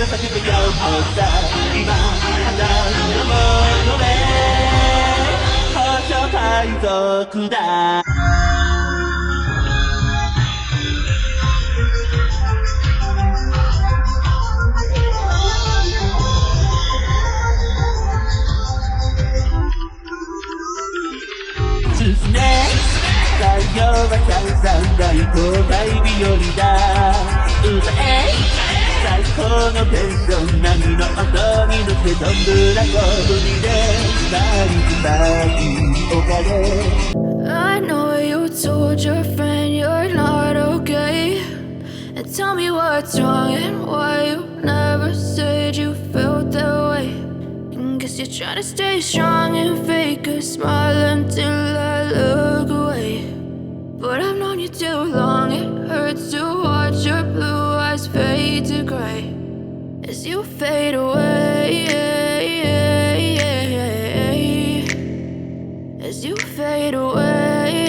が叫ぶよほら今花のもので宝条海賊だ進め太陽はさんない東海日和だ歌え最高のテンション波の音に乗ってどんぶらこぶりでなりたいおかげ I know you told your friend you're not okay. And tell me what's wrong and why you never said you felt that way. And guess you're trying to stay strong and fake a smile until I look away. But I've known you too long, it hurts to watch your blue eyes fade to gray as you fade away. As you fade away.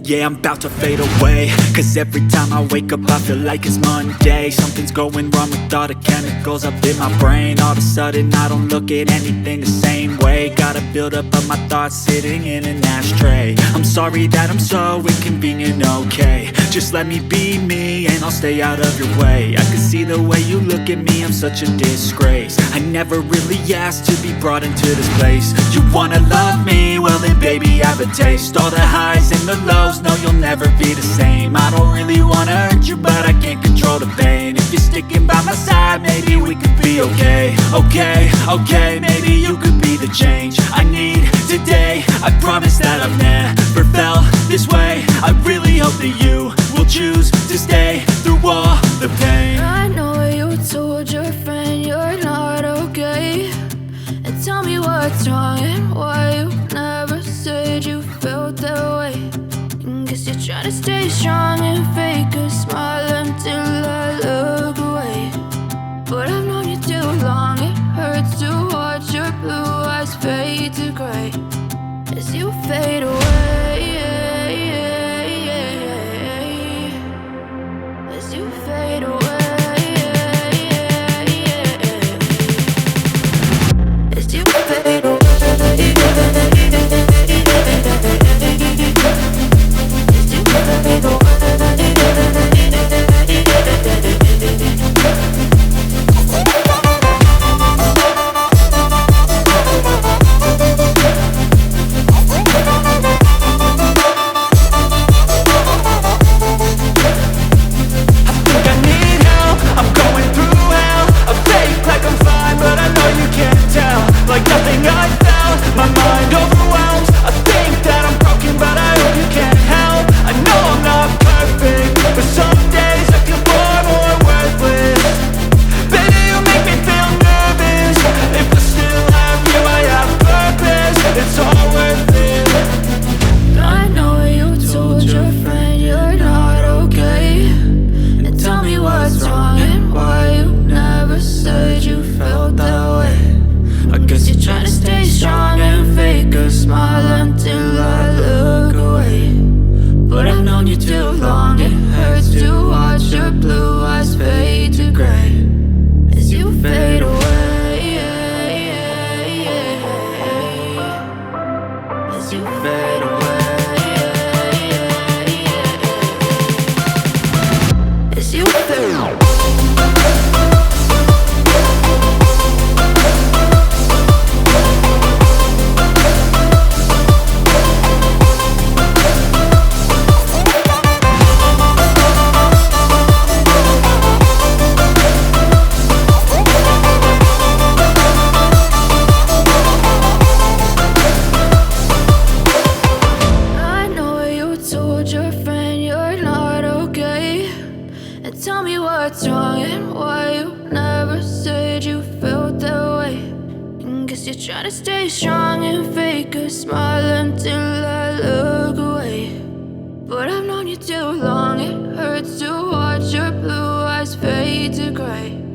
Yeah, I'm about to fade away. Cause every time I wake up I feel like it's Monday. Something's going wrong with all the chemicals up in my brain. All of a sudden I don't look at anything the same way. Got a build up of my thoughts sitting in an ashtray. I'm sorry that I'm so inconvenient, okay. Just let me be me and I'll stay out of your way. I can see the way you look at me, I'm such a disgrace. I never really asked to be brought into this place. You wanna love me? Well then baby I have a taste. All the highs and the lows, no you'll never be the same. I don't really wanna hurt you but I can't control the pain. If you're sticking by my side maybe we could be okay. Okay, maybe you could be the change I need today. I promise that I've never felt this way. I really hope that you will choose to stay through all the pain. I know you told your friend you're not okay. And tell me what's wrong and why you never said you felt that way. And guess you're trying to stay strong and fake a smile until I look away. But I've known you too long, it hurts to watch your blue eyes fade to gray as you fade away. As you fade away. As you fade away. As you fade away. Like nothing I found, my mind overwhelms. I think that I'm broken, but I hope you can't help. I know I'm not perfect, but some days I feel far more worthless. Baby, you make me feel nervous. If I still have you, I have purpose. It's all worth it. I know you told your friend you're not okay. And tell me what's wrong and why you never said you felt that way. I guess you're trying to stay strong and fake a smile until I look away. But I've known you too long, it hurts to watch your blue eyes fade to gray as you fade away. As you fade away. As you fade away. Tell me what's wrong and why you never said you felt that way. And guess you're trying to stay strong and fake a smile until I look away. But I've known you too long, it hurts to watch your blue eyes fade to gray